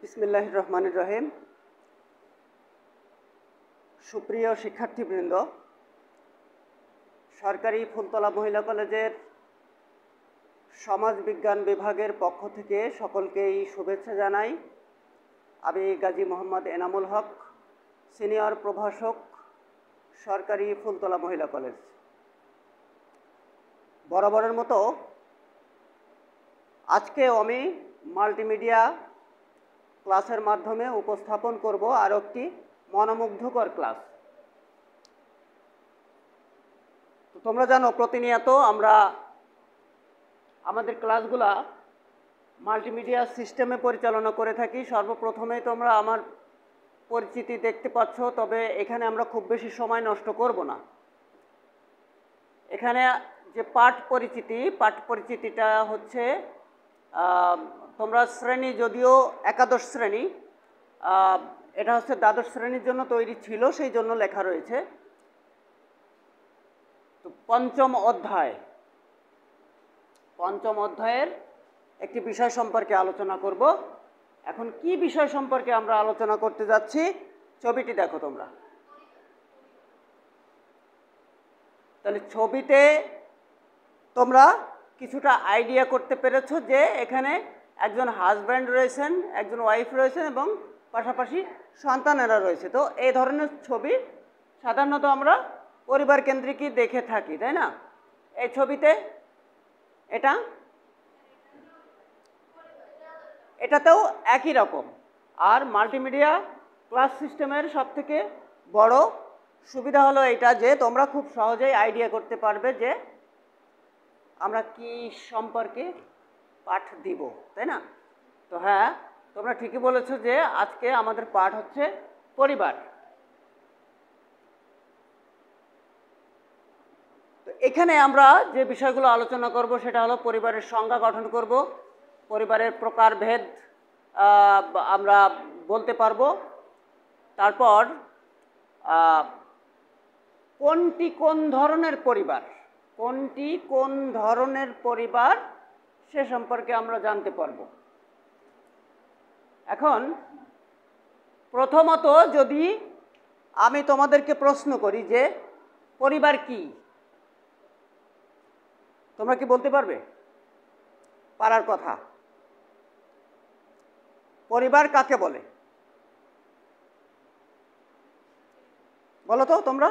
বিসমিল্লাহির রহমানির রহিম। সুপ্রিয় শিক্ষার্থীবৃন্দ, সরকারি ফুলতলা মহিলা কলেজের সমাজ বিজ্ঞান বিভাগের পক্ষ থেকে সকলকেই শুভেচ্ছা জানাই। আমি গাজী মোহাম্মদ এনামুল হক, সিনিয়র প্রভাষক, সরকারি ফুলতলা মহিলা কলেজ। বরাবরের মতো আজকেও আমি মাল্টিমিডিয়া ক্লাসের মাধ্যমে উপস্থাপন করব আরও একটি মনোমুগ্ধকর ক্লাস। তো তোমরা জানো প্রতিনিয়ত আমরা আমাদের ক্লাসগুলা মাল্টিমিডিয়া সিস্টেমে পরিচালনা করে থাকি। সর্বপ্রথমেই তোমরা আমার পরিচিতি দেখতে পাচ্ছ, তবে এখানে আমরা খুব বেশি সময় নষ্ট করব না। এখানে যে পাঠ পরিচিতিটা হচ্ছে তোমরা শ্রেণী, যদিও একাদশ শ্রেণী, এটা হচ্ছে দ্বাদশ শ্রেণীর জন্য তৈরি ছিল, সেই জন্য লেখা রয়েছে। তো পঞ্চম অধ্যায়ের একটি বিষয় সম্পর্কে আলোচনা করব। এখন কি বিষয় সম্পর্কে আমরা আলোচনা করতে যাচ্ছি, ছবিটি দেখো তোমরা। তাহলে ছবিতে তোমরা কিছুটা আইডিয়া করতে পেরেছো যে এখানে একজন হাজব্যান্ড রয়েছেন, একজন ওয়াইফ রয়েছেন এবং পাশাপাশি সন্তানেরা রয়েছে। তো এই ধরনের ছবি সাধারণত আমরা পরিবার কেন্দ্রিকই দেখে থাকি, তাই না? এই ছবিতে এটাতেও একই রকম। আর মাল্টিমিডিয়া ক্লাস সিস্টেমের সবথেকে বড় সুবিধা হলো এটা যে তোমরা খুব সহজেই আইডিয়া করতে পারবে যে আমরা কি সম্পর্কে পাঠ দিব, তাই না? তো হ্যাঁ, তোমরা ঠিকই বলেছো যে আজকে আমাদের পাঠ হচ্ছে পরিবার। তো এখানে আমরা যে বিষয়গুলো আলোচনা করব সেটা হলো পরিবারের সংজ্ঞা গঠন করব, পরিবারের প্রকারভেদ আমরা বলতে পারবো, তারপর কোনটি কোন ধরনের পরিবার সে সম্পর্কে আমরা জানতে পারব। এখন প্রথমত যদি আমি তোমাদেরকে প্রশ্ন করি যে পরিবার কি, তোমরা কি বলতে পারবে? পারার কথা। পরিবার কাকে বলে বলো তো তোমরা?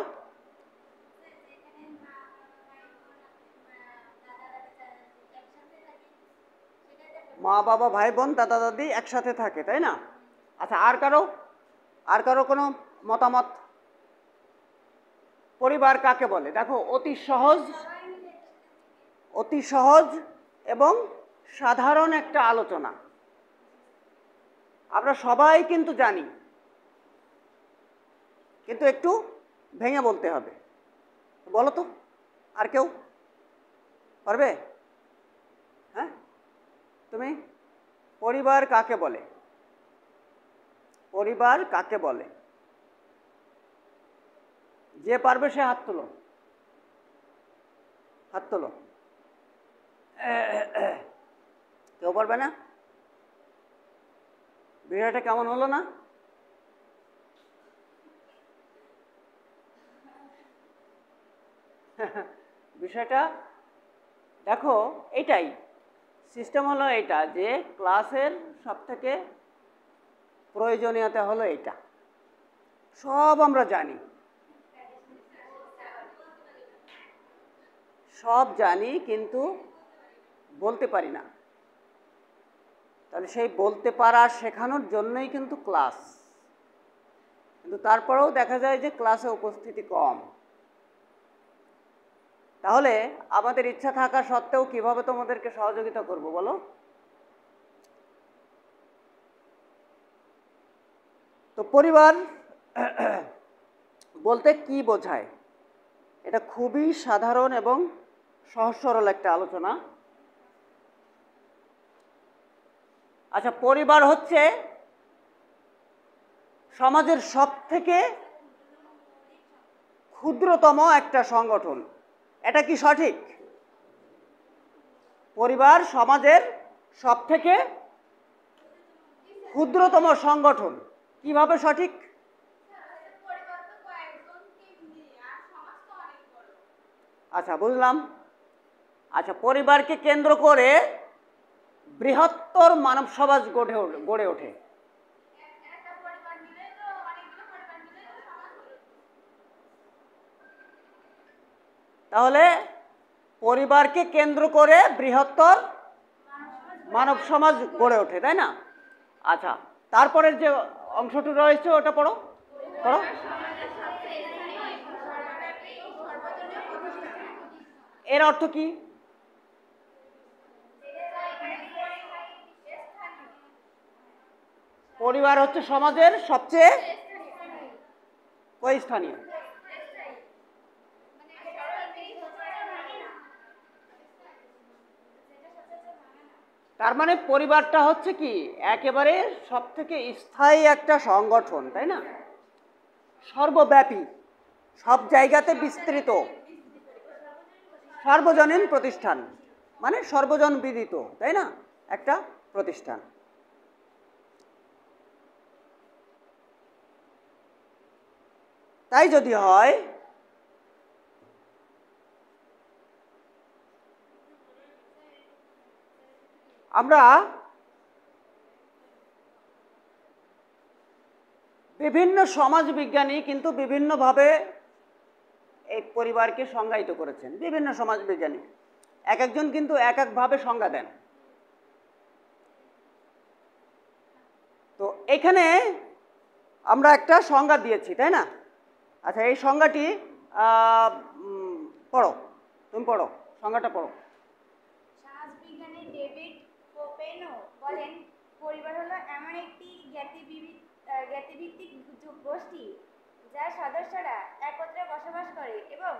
মা বাবা ভাই বোন দাদা দাদি একসাথে থাকে, তাই না? আচ্ছা, আর কারো কোনো মতামত? পরিবার কাকে বলে? দেখো, অতি সহজ এবং সাধারণ একটা আলোচনা। আমরা সবাই কিন্তু জানি, কিন্তু একটু ভেঙে বলতে হবে। বলো তো, আর কেউ পারবে? হ্যাঁ, তুমি পরিবার কাকে বলে? পরিবার কাকে বলে? যে পারবে সে হাত তোলো। কেউ পারবে না? বিষয়টা কেমন হলো না? বিষয়টা দেখো, এটাই সিস্টেম হলো এটা যে ক্লাসের সবথেকে প্রয়োজনীয়তা হলো এটা। সব আমরা জানি, কিন্তু বলতে পারি না। তাহলে সেই বলতে পারা শেখানোর জন্যই কিন্তু ক্লাস, কিন্তু তারপরেও দেখা যায় যে ক্লাসে উপস্থিতি কম। তাহলে আমাদের ইচ্ছা থাকা সত্ত্বেও কিভাবে তোমাদেরকে সহযোগিতা করব বলো? তো পরিবার বলতে কি বোঝায়, এটা খুবই সাধারণ এবং সহজ সরল একটা আলোচনা। আচ্ছা, পরিবার হচ্ছে সমাজের সবথেকে ক্ষুদ্রতম একটা সংগঠন। এটা কি সঠিক? পরিবার সমাজের সবথেকে ক্ষুদ্রতম সংগঠন কিভাবে সঠিক? আচ্ছা, বুঝলাম। আচ্ছা, পরিবারকে কেন্দ্র করে বৃহত্তর মানব সমাজ গড়ে ওঠে। তাহলে পরিবারকে কেন্দ্র করে বৃহত্তর মানব সমাজ গড়ে ওঠে, তাই না? আচ্ছা, তারপরের যে অংশটি রয়েছে ওটা পড়ো পড়ো। এর অর্থ কি? পরিবার হচ্ছে সমাজের সবচেয়ে স্থানীয়। তার মানে পরিবারটা হচ্ছে কি একেবারে সবথেকে স্থায়ী একটা সংগঠন, তাই না? সর্বব্যাপী, সব জায়গাতে বিস্তৃত, সর্বজনীন প্রতিষ্ঠান, মানে সর্বজন বিদিত, তাই না? একটা প্রতিষ্ঠান। তাই যদি হয় আমরা বিভিন্ন সমাজবিজ্ঞানী কিন্তু বিভিন্নভাবে এই পরিবারকে সংজ্ঞায়িত করেছেন। বিভিন্ন সমাজবিজ্ঞানী এক একজন কিন্তু এক একভাবে সংজ্ঞা দেন। তো এখানে আমরা একটা সংজ্ঞা দিয়েছি, তাই না? আচ্ছা, এই সংজ্ঞাটি পড়ো, তুমি পড়ো, সংজ্ঞাটা পড়ো। সমাজবিজ্ঞানী ডেভিড পোপেনো বলেন, পরিবার হলো এমন একটি জ্ঞাতিভিত্তিক গোষ্ঠী যার সদস্যরা একত্রে বসবাস করে এবং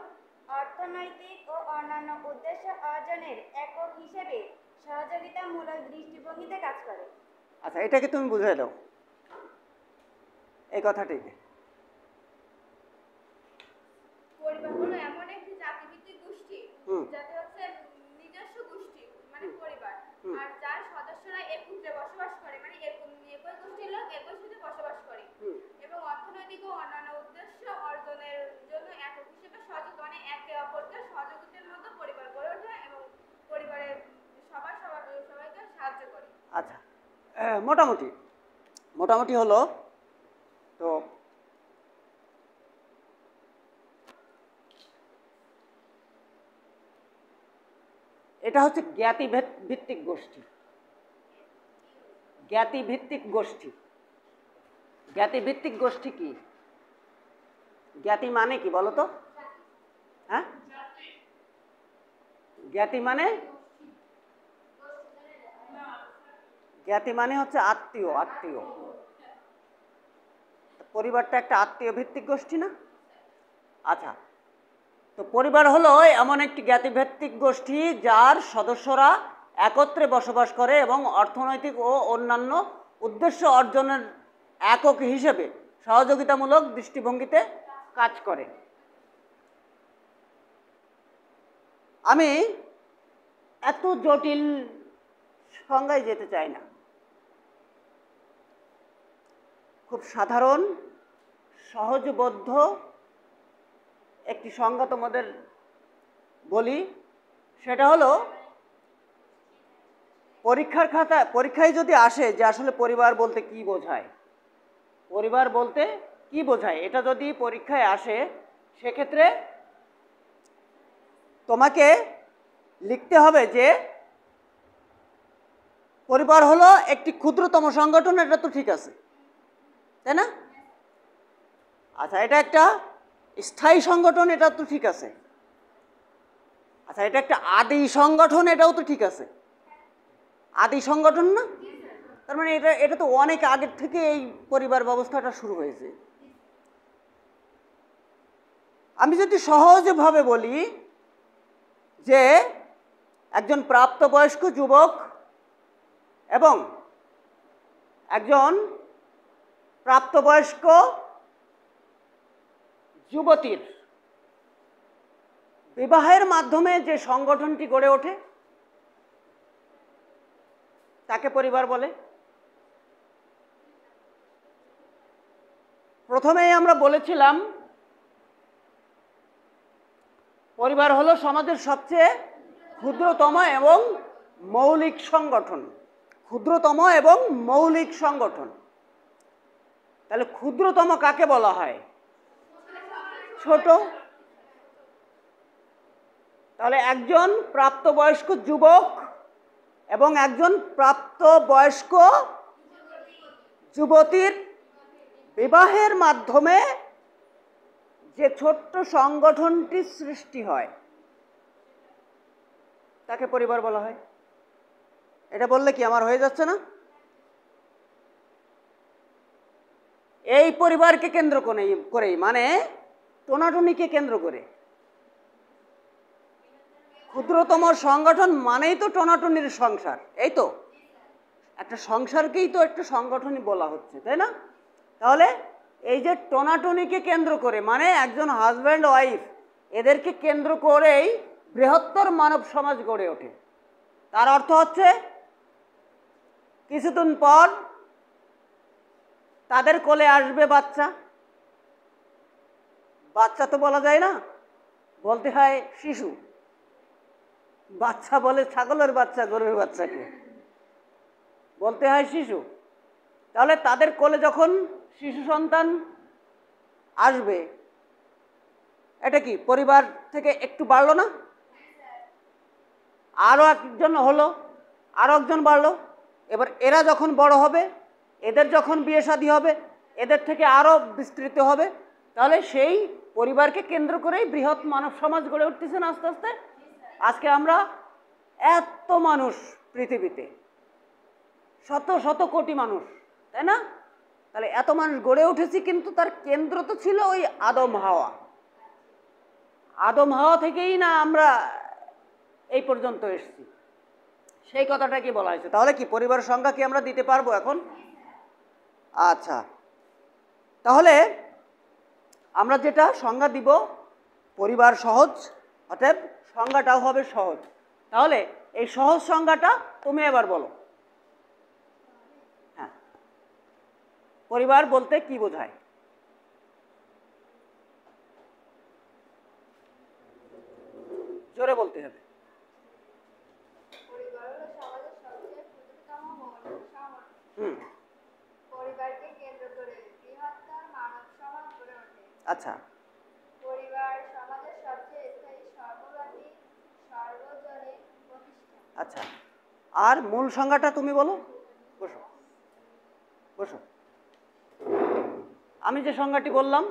অর্থনৈতিক ও অন্যান্য উদ্দেশ্য অর্জনের একক হিসেবে সহযোগিতামূলক দৃষ্টিভঙ্গিতে কাজ করে। আচ্ছা, এটাকে তুমি বুঝিয়ে দাও এই কথাটিকে। পরিবার হলো এমন একটি জাতিভিত্তিক গোষ্ঠী যাতে হচ্ছে নিজস্ব গোষ্ঠী মানে পরিবার, আর যার সদস্যরা একত্রে বসবাস করে মানে একই গোষ্ঠীর লোক একই সাথে বসবাস করে এবং অর্থনৈতিক ও অন্যান্য উদ্দেশ্য অর্জনের জন্য একক হিসেবে মানে একে অপরকে সহযোগিতার মতো পরিবার গড়ে ওঠে এবং পরিবারের সবাইকে সাহায্য করে। আচ্ছা, মোটামুটি হলো। তো এটা হচ্ছে জ্ঞাতিভিত্তিক গোষ্ঠী। জ্ঞাতিভিত্তিক গোষ্ঠী, জ্ঞাতিভিত্তিক গোষ্ঠী কি? জ্ঞাতি মানে কি বলো তো? হ্যাঁ, জ্ঞাতি মানে হচ্ছে আত্মীয়। পরিবারটা একটা আত্মীয় ভিত্তিক গোষ্ঠী না? আচ্ছা, তো পরিবার হলো এমন একটি জ্ঞাতিভিত্তিক গোষ্ঠী যার সদস্যরা একত্রে বসবাস করে এবং অর্থনৈতিক ও অন্যান্য উদ্দেশ্য অর্জনের একক হিসেবে সহযোগিতামূলক দৃষ্টিভঙ্গিতে কাজ করে। আমি এত জটিল সংজ্ঞায় যেতে চাই না, খুব সাধারণ সহজবোধ্য একটি সংজ্ঞা তোমাদের বলি। সেটা হলো পরীক্ষায় যদি আসে যে আসলে পরিবার বলতে কি বোঝায়, এটা যদি পরীক্ষায় আসে সেক্ষেত্রে তোমাকে লিখতে হবে যে পরিবার হলো একটি ক্ষুদ্রতম সংগঠন। এটা তো ঠিক আছে, তাই না? আচ্ছা, এটা একটা স্থায়ী সংগঠন, এটা তো ঠিক আছে। আচ্ছা, এটা একটা আদি সংগঠন, এটাও তো ঠিক আছে। আদি সংগঠন না? তার মানে এটা তো অনেক আগের থেকে এই পরিবার ব্যবস্থাটা শুরু হয়েছে। আমি যদি সহজভাবে বলি যে একজন প্রাপ্তবয়স্ক যুবক এবং একজন প্রাপ্তবয়স্ক যুবতীর বিবাহের মাধ্যমে যে সংগঠনটি গড়ে ওঠে তাকে পরিবার বলে। প্রথমেই আমরা বলেছিলাম পরিবার হলো সমাজের সবচেয়ে ক্ষুদ্রতম এবং মৌলিক সংগঠন। ক্ষুদ্রতম এবং মৌলিক সংগঠন। তাহলে ক্ষুদ্রতম কাকে বলা হয়? ছোট। তাহলে একজন প্রাপ্তবয়স্ক যুবক এবং একজন প্রাপ্তবয়স্ক যুবতীর বিবাহের মাধ্যমে যে ছোট্ট সংগঠনটি সৃষ্টি হয় তাকে পরিবার বলা হয়। এটা বললে কি আমার হয়ে যাচ্ছে না? এই পরিবারকে কেন্দ্র করেই মানে টোনাটুনিকে কেন্দ্র করে, ক্ষুদ্রতম সংগঠন মানেই তো টোনাটুনির সংসার, এই তো একটা সংসারকেই তো একটা সংগঠনই বলা হচ্ছে, তাই না? তাহলে এই যে টোনাটুনিকে কেন্দ্র করে মানে একজন হাজব্যান্ড ওয়াইফ এদেরকে কেন্দ্র করেই বৃহত্তর মানব সমাজ গড়ে ওঠে। তার অর্থ হচ্ছে কিছুদিন পর তাদের কোলে আসবে বাচ্চা। বাচ্চা তো বলা যায় না, বলতে হয় শিশু। বাচ্চা বলে ছাগলের বাচ্চা, গরুর বাচ্চাকে বলতে হয় শিশু। তাহলে তাদের কোলে যখন শিশু সন্তান আসবে, এটা কি পরিবার থেকে একটু বাড়লো না? আরও একজন হলো, আরও একজন বাড়লো। এবার এরা যখন বড় হবে, এদের যখন বিয়ে শাদী হবে, এদের থেকে আরও বিস্তৃত হবে। তাহলে সেই পরিবারকে কেন্দ্র করেই বৃহৎ মানব সমাজ গড়ে উঠতেছে না আস্তে আস্তে। আজকে আমরা এত মানুষ পৃথিবীতে, শত শত কোটি মানুষ, তাই না? তাহলে এত মানুষ গড়ে উঠেছি, কিন্তু তার কেন্দ্র তো ছিল ওই আদম হাওয়া। আদম হাওয়া থেকেই না আমরা এই পর্যন্ত এসেছি, সেই কথাটা কি বলা হয়েছে। তাহলে কি পরিবারের সংজ্ঞা কি আমরা দিতে পারবো এখন? আচ্ছা, তাহলে আমরা যেটা সংজ্ঞা দিব, পরিবার সহজ, অতএব সংজ্ঞাটাও হবে সহজ। তাহলে এই সহজ সংজ্ঞাটা তুমি এবার বলো। হ্যাঁ, পরিবার বলতে কি বোঝায়? জোরে বলতে হবে। পরিবার হলো সমাজের সবচেয়ে ক্ষুদ্রতম মৌলিক সংগঠন। পরিবারকে কেন্দ্র করে বৃহত্তর মানব সমাজ গড়ে ওঠে। আচ্ছা, পরিবার সমাজের সবচেয়ে স্থায়ী সর্বব্যাপী সর্বজনীন প্রতিষ্ঠান। আচ্ছা, আর মূল সংজ্ঞাটা তুমি বলো। বসো বসো। আমি যে সংজ্ঞাটি বললাম,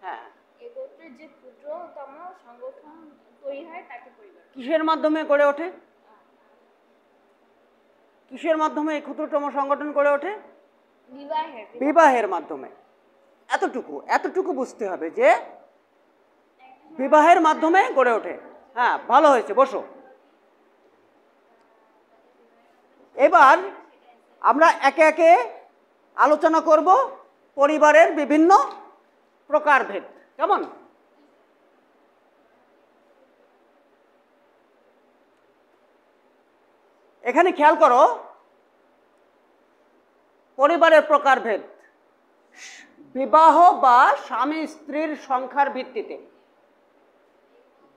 হ্যাঁ, একত্রে যে ক্ষুদ্রতম সংগঠন তৈরি হয় তাকে পরিবার। কিসের মাধ্যমে গড়ে ওঠে? কিসের মাধ্যমে এই ক্ষুদ্রতম সংগঠন গড়ে ওঠে? বিবাহের মাধ্যমে। এতটুকু বুঝতে হবে যে বিবাহের মাধ্যমে গড়ে ওঠে। হ্যাঁ, ভালো হয়েছে, বসো। এবার আমরা একে একে আলোচনা করব পরিবারের বিভিন্ন প্রকারভেদ। কেমন? এখানে খেয়াল করো, পরিবারের প্রকারভেদ বিবাহ বা স্বামী স্ত্রীর সংখ্যার ভিত্তিতে।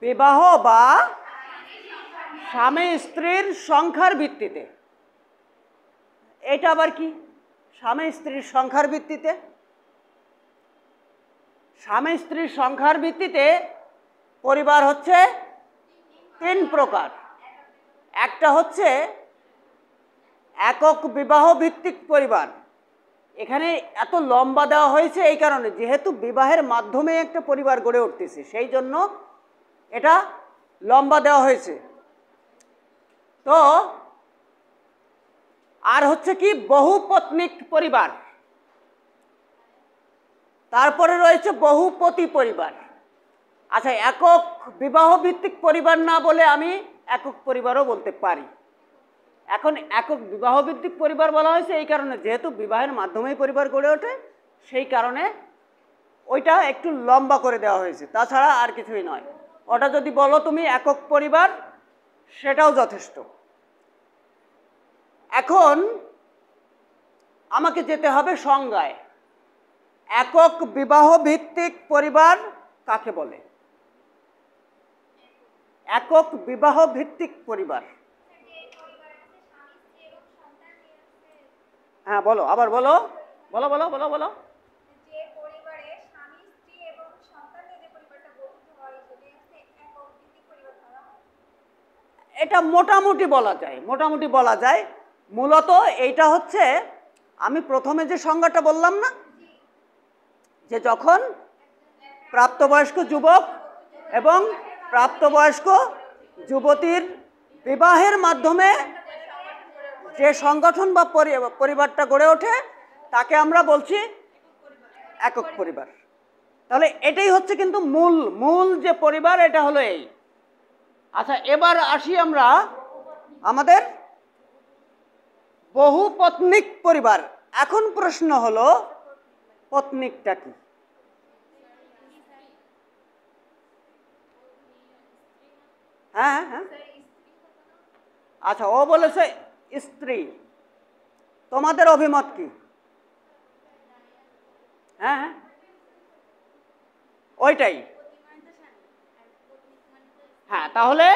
বিবাহ বা স্বামী স্ত্রীর সংখ্যার ভিত্তিতে। এটা আবার কি? স্বামী স্ত্রীর সংখ্যার ভিত্তিতে। স্বামী স্ত্রীর সংখ্যার ভিত্তিতে পরিবার হচ্ছে তিন প্রকার। একটা হচ্ছে একক বিবাহ ভিত্তিক পরিবার। এখানে এত লম্বা দেওয়া হয়েছে এই কারণে, যেহেতু বিবাহের মাধ্যমে একটা পরিবার গড়ে উঠতেছে, সেই জন্য এটা লম্বা দেওয়া হয়েছে। তো আর হচ্ছে কি বহুপত্নিক পরিবার, তারপরে রয়েছে বহুপতি পরিবার। আচ্ছা, একক বিবাহ ভিত্তিক পরিবার না বলে আমি একক পরিবারও বলতে পারি। এখন একক বিবাহ ভিত্তিক পরিবার বলা হয়েছে এই কারণে, যেহেতু বিবাহের মাধ্যমেই পরিবার গড়ে ওঠে, সেই কারণে ওইটা একটু লম্বা করে দেওয়া হয়েছে, তাছাড়া আর কিছুই নয়। ওটা যদি বলো তুমি একক পরিবার, সেটাও যথেষ্ট। এখন আমাকে যেতে হবে সংজ্ঞায়। একক বিবাহ ভিত্তিক পরিবার কাকে বলে? একক বিবাহ ভিত্তিক পরিবার, হ্যাঁ বলো, আবার বলো, বলো বলো বলো বলো। যে পরিবারে স্বামী স্ত্রী এবং সন্তান নিয়ে যে পরিবারটা গঠিত হয় সেটাই হচ্ছে একক ভিত্তিক পরিবার ধরা হয়। এটা মোটামুটি বলা যায়, মোটামুটি বলা যায়। মূলত এইটা হচ্ছে, আমি প্রথমে যে সংজ্ঞাটা বললাম না, যে যখন প্রাপ্তবয়স্ক যুবক এবং প্রাপ্তবয়স্ক যুবতীর বিবাহের মাধ্যমে যে সংগঠন বা পরিবারটা গড়ে ওঠে তাকে আমরা বলছি একক পরিবার। তাহলে এটাই হচ্ছে কিন্তু মূল মূল যে পরিবার, এটা হলো এই। আচ্ছা, এবার আসি আমরা আমাদের বহুপত্নিক পরিবার। এখন প্রশ্ন হলো পত্নিকটা কি? হ্যাঁ হ্যাঁ, আচ্ছা, ও বলেছে স্ত্রী, তোমাদের অভিমত কি? হ্যাঁ হ্যাঁ, ওইটাই। হ্যাঁ, তাহলে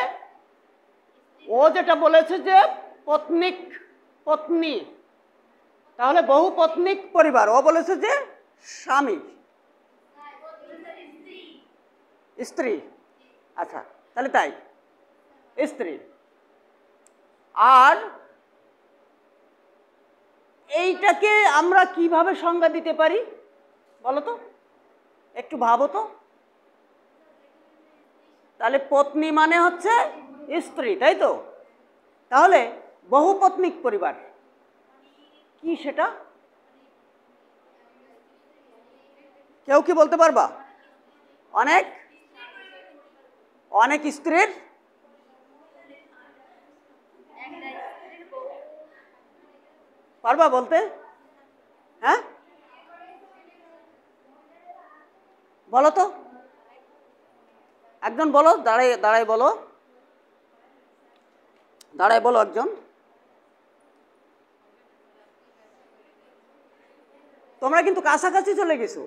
ও যেটা বলেছে যে পত্নিক, পত্নী, তাহলে বহুপত্নিক পরিবার। ও বলেছে যে স্বামী স্ত্রী, আচ্ছা তাহলে তাই স্ত্রী। আর এইটাকে আমরা কিভাবে সংজ্ঞা দিতে পারি বলো তো, একটু ভাবো তো। তাহলে পত্নী মানে হচ্ছে স্ত্রী, তাই তো? তাহলে বহুপত্নিক পরিবার কি সেটা কেউ কি বলতে পারবা? অনেক অনেক স্ত্রীর, পারবা বলতে? হ্যাঁ বলো তো, একজন বলো, দাঁড়ায় দাঁড়ায় বলো, দাঁড়ায় বলো একজন। তোমরা কিন্তু কাছাকাছি চলে গেছো,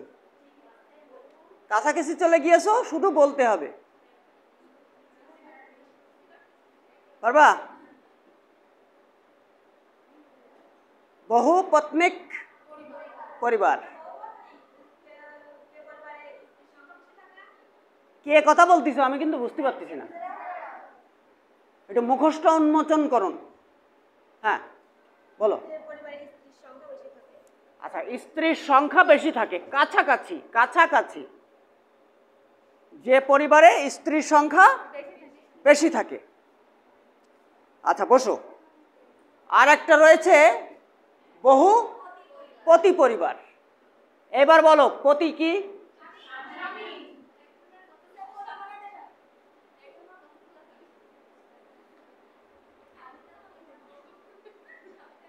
কাছাকাছি চলে গিয়েছো, শুধু বলতে হবে। পারবা? বহুপত্নিক পরিবার, কে কথা বলতেছো আমি কিন্তু বুঝতে পারতেছি না, একটু মুখস্থ উন্মোচন করুন। হ্যাঁ বলো। আচ্ছা, স্ত্রীর সংখ্যা বেশি থাকে, কাছাকাছি, কাছাকাছি যে পরিবারে স্ত্রীর সংখ্যা বেশি থাকে। আচ্ছা বসো। আর একটা রয়েছে বহুপতি পরিবার। এবার বলো পতি কি?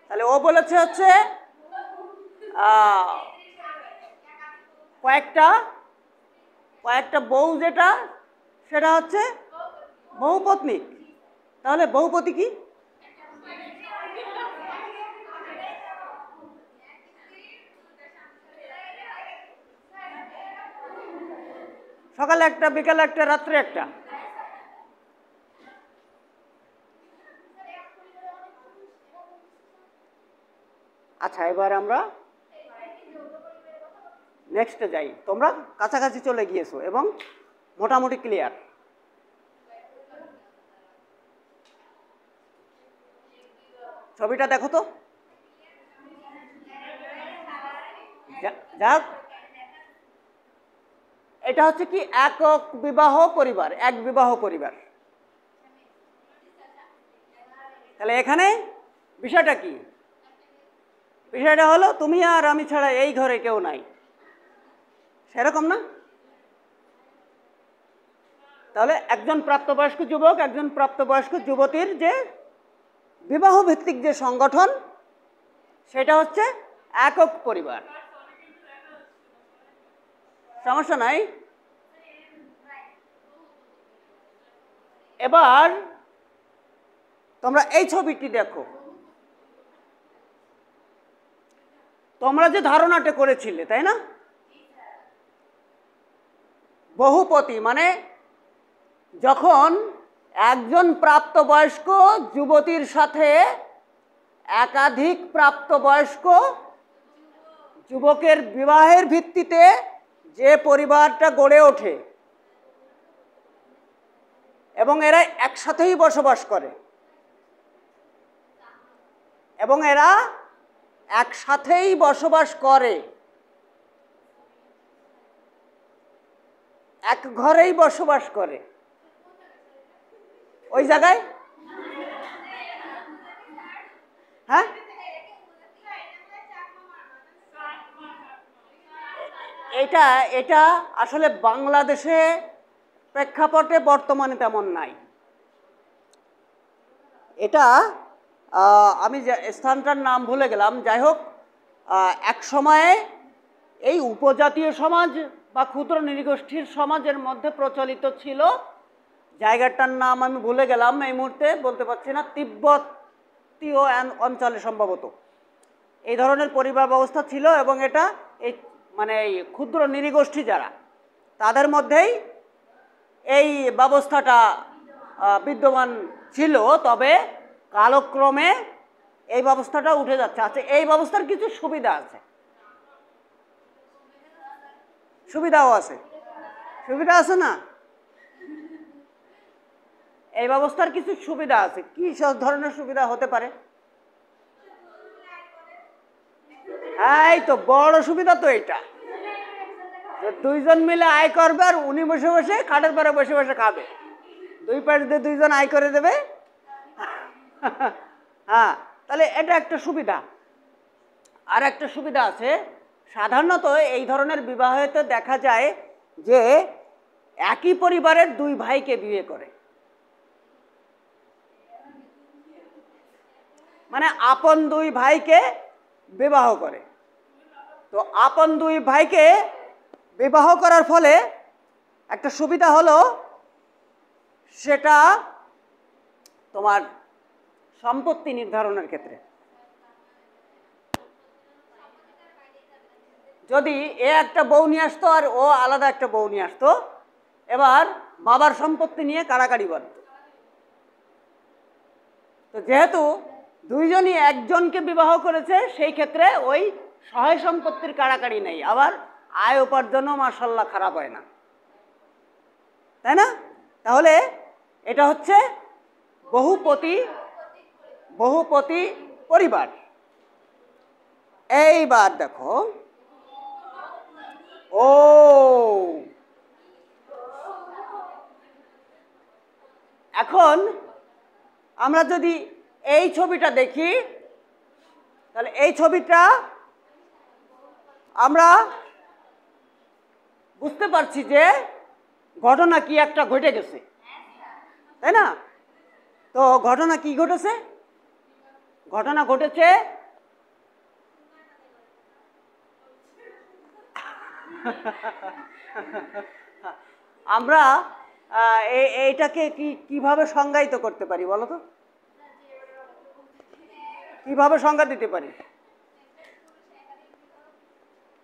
তাহলে ও বলেছে হচ্ছে কয়েকটা কয়েকটা বউ, যেটা সেটা হচ্ছে বহুপত্নী। তাহলে বহুপতি কি? সকালে একটা, বিকালে একটা, রাত্রে একটা। আচ্ছা, এবার আমরা নেক্সটে যাই। তোমরা কাছাকাছি চলে গিয়েছো এবং মোটামুটি ক্লিয়ার। ছবিটা দেখো তো। যাক, এটা হচ্ছে কি একক বিবাহ পরিবার, এক বিবাহ পরিবার। তাহলে এখানে বিষয়টা কি? বিষয়টা হলো তুমি আর আমি ছাড়া এই ঘরে কেউ নাই, সেরকম না? তাহলে একজন প্রাপ্তবয়স্ক যুবক, একজন প্রাপ্তবয়স্ক যুবতীর যে বিবাহ ভিত্তিক যে সংগঠন, সেটা হচ্ছে একক পরিবার। সমস্যা নাই। এবার তোমরা এই ছবিটি দেখো, তোমরা যে ধারণাটা করেছিলে, তাই না? বহুপতি মানে যখন একজন প্রাপ্তবয়স্ক যুবতীর সাথে একাধিক প্রাপ্তবয়স্ক যুবকের বিবাহের ভিত্তিতে যে পরিবারটা গড়ে ওঠে এবং এরা একসাথেই বসবাস করে এক ঘরেই বসবাস করে ওই জায়গায়, হ্যাঁ, এটা আসলে বাংলাদেশে প্রেক্ষাপটে বর্তমানে তেমন নাই। এটা আমি স্থানটার নাম ভুলে গেলাম। যাই হোক, এক সময়ে এই উপজাতীয় সমাজ বা ক্ষুদ্র নৃগোষ্ঠীর সমাজের মধ্যে প্রচলিত ছিল, জায়গাটার নাম আমি ভুলে গেলাম, এই মুহূর্তে বলতে পারছি না, তিব্বতীয় অঞ্চলে সম্ভবত এই ধরনের পরিবার ব্যবস্থা ছিল এবং এটা এই মানে এই ক্ষুদ্র নৃগোষ্ঠী যারা, তাদের মধ্যেই এই ব্যবস্থাটা বিদ্যমান ছিল। তবে কালক্রমে এই ব্যবস্থাটা উঠে যাচ্ছে। আচ্ছা, এই ব্যবস্থার কিছু সুবিধা আছে, সুবিধাও আছে, সুবিধা আছে না? এই ব্যবস্থার কিছু সুবিধা আছে। কি সব ধরনের সুবিধা হতে পারে? এই তো বড় সুবিধা তো এটা, দুইজন মিলে আয় করবে আর উনি বসে বসে খাটের পরে বসে বসে খাবে, দুই পাশ দিয়ে দুইজন আয় করে দেবে। হ্যাঁ, তাহলে এটা একটা সুবিধা। আর একটা সুবিধা আছে, সাধারণত এই ধরনের বিবাহেতে দেখা যায় যে একই পরিবারের দুই ভাইকে বিয়ে করে, মানে আপন দুই ভাইকে বিবাহ করে। তো আপন দুই ভাইকে বিবাহ করার ফলে একটা সুবিধা হলো, সেটা তোমার সম্পত্তি নির্ধারণের ক্ষেত্রে। যদি এ একটা বউ নিয়ে আসতো আর ও আলাদা একটা বউ নিয়ে আসতো, এবার বাবার সম্পত্তি নিয়ে কাড়াকাড়ি বাঁধত। তো যেহেতু দুইজনই একজনকে বিবাহ করেছে, সেই ক্ষেত্রে ওই সহায় সম্পত্তির কাড়াকাড়ি নেই, আবার আয় উপার্জনও মাশাআল্লাহ খারাপ হয় না, তাই না? তাহলে এটা হচ্ছে বহুপতি পরিবার। এইবার দেখো, ও এখন আমরা যদি এই ছবিটা দেখি, তাহলে এই ছবিটা আমরা বুঝতে পারছি যে ঘটনা কি একটা ঘটে গেছে, তাই না? তো ঘটনা কি ঘটেছে? ঘটনা ঘটেছে আমরা এইটাকে কিভাবে সংজ্ঞায়িত করতে পারি বলো তো? কিভাবে সংজ্ঞা দিতে পারি?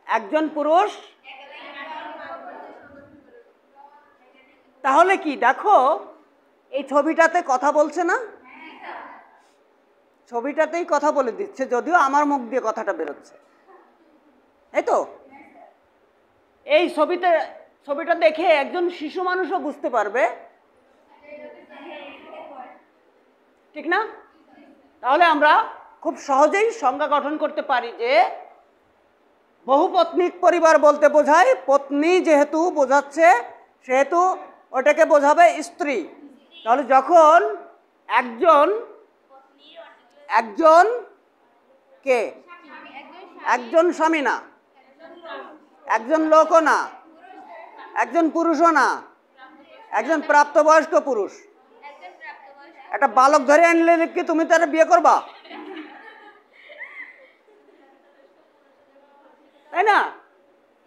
একজন পুরুষ, তাহলে কি দেখো এই ছবিটাতে কথা বলছে না? ছবিটাতেই কথা বলে দিচ্ছে, যদিও আমার মুখ দিয়ে কথাটা বেরোচ্ছে, এই তো। এই ছবিটা দেখে একজন শিশু মানুষও বুঝতে পারবে, ঠিক না? তাহলে আমরা খুব সহজেই সংজ্ঞা গঠন করতে পারি যে বহুপত্নিক পরিবার বলতে বোঝায়, পত্নী যেহেতু বোঝাচ্ছে সেহেতু ওটাকে বোঝাবে স্ত্রী। তাহলে যখন একজন স্বামী না, একজন লোকও না, একজন পুরুষও না, একজন প্রাপ্তবয়স্ক পুরুষ, একটা বালক ধরে আনলে কি তুমি তার বিয়ে করবা? তাই না?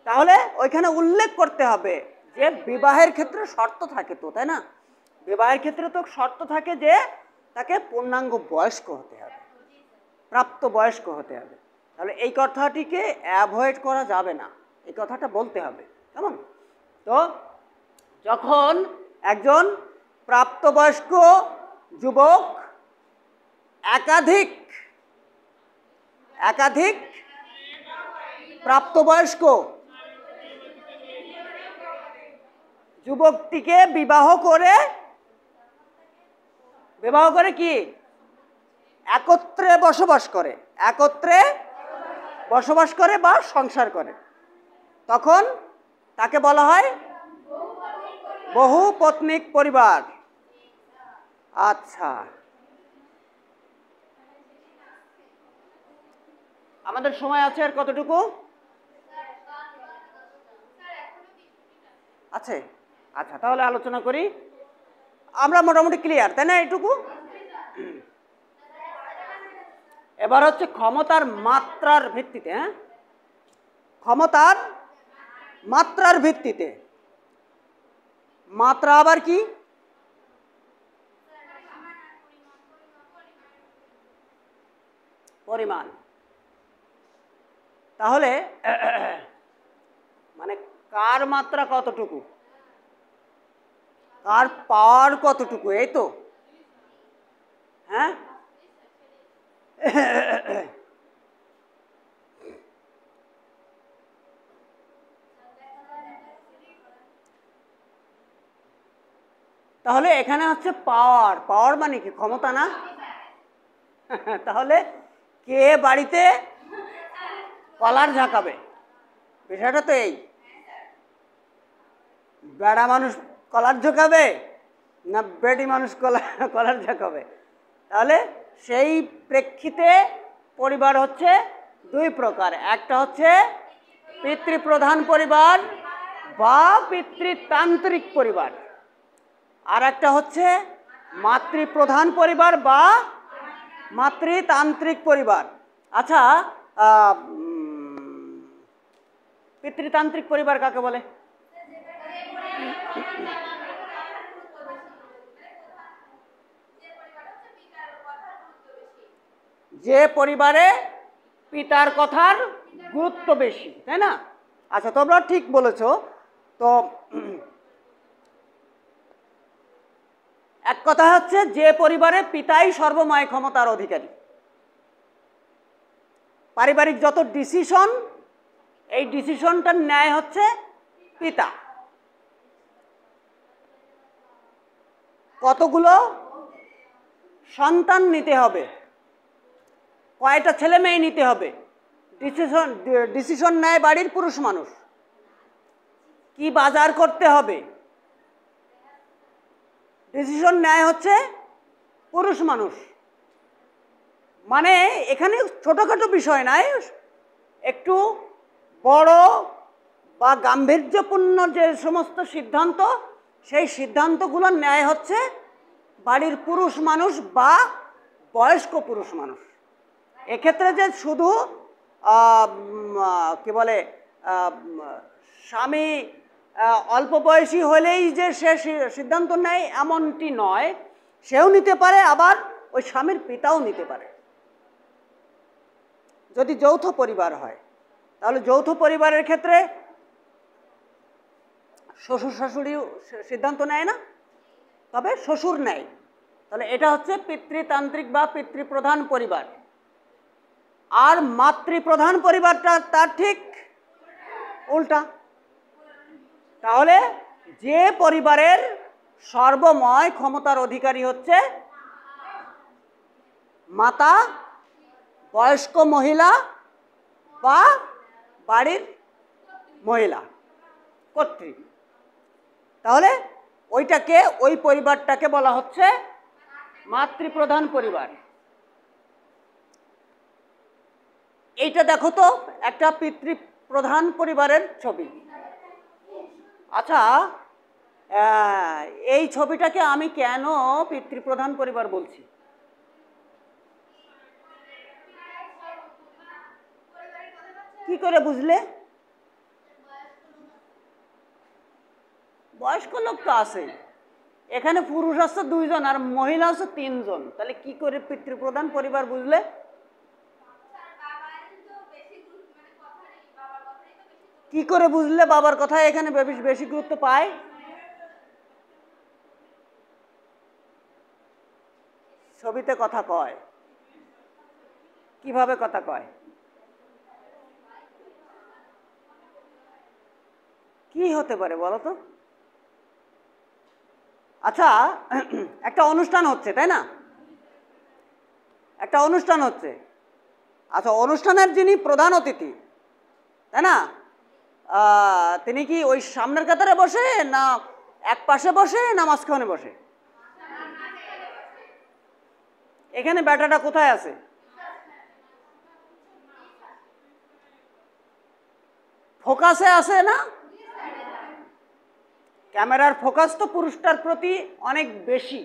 তাহলে ওইখানে উল্লেখ করতে হবে যে বিবাহের ক্ষেত্রে শর্ত থাকে তো, তাই না? বিবাহের ক্ষেত্রে তো শর্ত থাকে যে তাকে পূর্ণাঙ্গ বয়স্ক হতে হবে, প্রাপ্ত বয়স্ক হতে হবে। তাহলে এই কথাটিকে অ্যাভয়েড করা যাবে না, এই কথাটা বলতে হবে, কেমন? তো যখন একজন প্রাপ্তবয়স্ক যুবক একাধিক প্রাপ্তবয়স্ক যুবকটিকে বিবাহ করে কি একত্রে বসবাস করে বা সংসার করে, তখন তাকে বলা হয় বহুপত্নিক পরিবার। আচ্ছা, আমাদের সময় আছে আর কতটুকু আছে? আচ্ছা, তাহলে আলোচনা করি। আমরা মোটামুটি ক্লিয়ার, তাই না? এইটুকু। এবার হচ্ছে ক্ষমতার মাত্রার ভিত্তিতে, হ্যাঁ, ক্ষমতার মাত্রার ভিত্তিতে। মাত্রা আবার কি? পরিমাণ। তাহলে মানে কার মাত্রা কতটুকু, কার পাওয়ার কতটুকু, এই তো, হ্যাঁ। তাহলে এখানে হচ্ছে পাওয়ার মানে কি? ক্ষমতা না? তাহলে কে বাড়িতে কলার ঝাঁকাবে, বিষয়টা তো এই। বেড়া মানুষ কলার ঝাঁকাবে না বেডি মানুষ কলার ঝাঁকাবে? তাহলে সেই প্রেক্ষিতে পরিবার হচ্ছে দুই প্রকার, একটা হচ্ছে পিতৃপ্রধান পরিবার বা পিতৃতান্ত্রিক পরিবার, আর একটা হচ্ছে মাতৃপ্রধান পরিবার বা মাতৃতান্ত্রিক পরিবার। আচ্ছা, পিতৃতান্ত্রিক পরিবার কাকে বলে? যে পরিবারে পিতার কথার গুরুত্ব বেশি, তাই না? আচ্ছা, তোমরা ঠিক বলেছো। তো এক কথা হচ্ছে যে পরিবারে পিতাই সর্বময় ক্ষমতার অধিকারী, পারিবারিক যত ডিসিশন, এই ডিসিশনটার ন্যায় হচ্ছে পিতা। কতগুলো সন্তান নিতে হবে, কয়টা ছেলে মেয়ে নিতে হবে, ডিসিশন নেয় বাড়ির পুরুষ মানুষ। কি বাজার করতে হবে, ডিসিশন নেয় হচ্ছে পুরুষ মানুষ। মানে এখানে ছোটোখাটো বিষয় নাই, একটু বড় বা গাম্ভীর্যপূর্ণ যে সমস্ত সিদ্ধান্ত, সেই সিদ্ধান্তগুলোর ন্যায় হচ্ছে বাড়ির পুরুষ মানুষ বা বয়স্ক পুরুষ মানুষ। এক্ষেত্রে যে শুধু কি বলে স্বামী অল্প বয়সী হলেই যে সে সিদ্ধান্ত নেয় এমনটি নয়, সেও নিতে পারে, আবার ওই স্বামীর পিতাও নিতে পারে। যদি যৌথ পরিবার হয়, তাহলে যৌথ পরিবারের ক্ষেত্রে শ্বশুর শাশুড়িও সিদ্ধান্ত নেয় না, তবে শ্বশুর নেয়। তাহলে এটা হচ্ছে পিতৃতান্ত্রিক বা পিতৃপ্রধান পরিবার। আর মাতৃপ্রধান পরিবারটা তার ঠিক উল্টা। তাহলে যে পরিবারের সর্বময় ক্ষমতার অধিকারী হচ্ছে মাতা, বয়স্ক মহিলা বা বাড়ির মহিলা, কর্ত্রী, তাহলে ওই পরিবারটাকে বলা হচ্ছে মাতৃপ্রধান পরিবার। এইটা দেখো তো একটা পিতৃপ্রধান পরিবারের ছবি। আচ্ছা, এই ছবিটাকে আমি কেন পিতৃপ্রধান পরিবার বলছি? কি করে বুঝলে? বয়স্ক লোক তো আছে, এখানে পুরুষ আছে 2 জন আর মহিলা আছে 3 জন, তাহলে কি করে পিতৃপ্রধান পরিবার বুঝলে? কি করে বুঝলে বাবার কথা এখানে বেশি গুরুত্ব পায়? ছবিতে কথা কয়, কিভাবে কথা কয়, কি হতে পারে বলো তো? আচ্ছা, একটা অনুষ্ঠান হচ্ছে, তাই না? একটা অনুষ্ঠান হচ্ছে, আচ্ছা অনুষ্ঠানের যিনি প্রধান অতিথি, তাই না, তিনি কি ওই সামনের কাতারে বসে, না এক পাশে বসে, না মাঝখানে বসে? এখানে ব্যাটাটা কোথায় আছে? ফোকাসে আছে না? ক্যামেরার ফোকাস তো পুরুষটার প্রতি অনেক বেশি।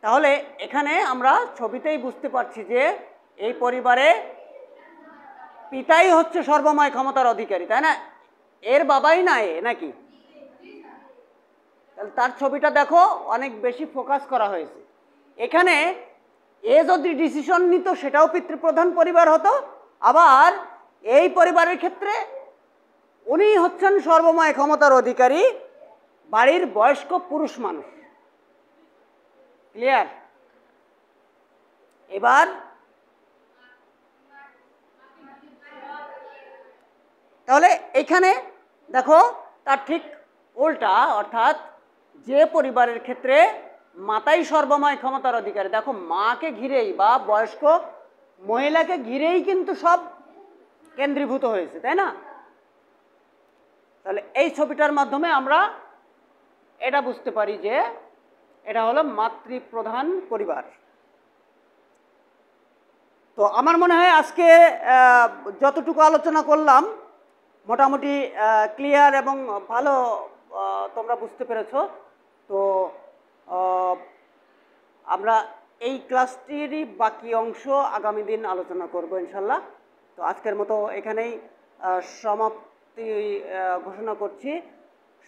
তাহলে এখানে আমরা ছবিতেই বুঝতে পারছি যে এই পরিবারে পিতাই হচ্ছে সর্বময় ক্ষমতার অধিকারী, তাই না? এর বাবাই না এ, নাকি? তার ছবিটা দেখো, অনেক বেশি ফোকাস করা হয়েছে। এখানে এ যদি ডিসিশন নিত সেটাও পিতৃপ্রধান পরিবার হতো, আবার এই পরিবারের ক্ষেত্রে উনি হচ্ছেন সর্বময় ক্ষমতার অধিকারী, বাড়ির বয়স্ক পুরুষ মানুষ। ক্লিয়ার? এবার তাহলে এখানে দেখো তার ঠিক উল্টা, অর্থাৎ যে পরিবারের ক্ষেত্রে মাতাই সর্বময় ক্ষমতার অধিকারী, দেখো মাকে ঘিরেই বা বয়স্ক মহিলাকে ঘিরেই কিন্তু সব কেন্দ্রীভূত হয়েছে, তাই না? তাহলে এই ছবিটার মাধ্যমে আমরা এটা বুঝতে পারি যে এটা হলো মাতৃপ্রধান পরিবার। তো আমার মনে হয় আজকে যতটুকু আলোচনা করলাম মোটামুটি ক্লিয়ার এবং ভালো তোমরা বুঝতে পেরেছো। তো আমরা এই ক্লাসটিরই বাকি অংশ আগামী দিন আলোচনা করব ইনশাল্লাহ। তো আজকের মতো এখানেই সমাপ্তি ঘোষণা করছি।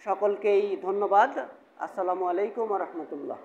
সকলকেই ধন্যবাদ। আসসালামু আলাইকুম ওয়া রাহমাতুল্লাহ।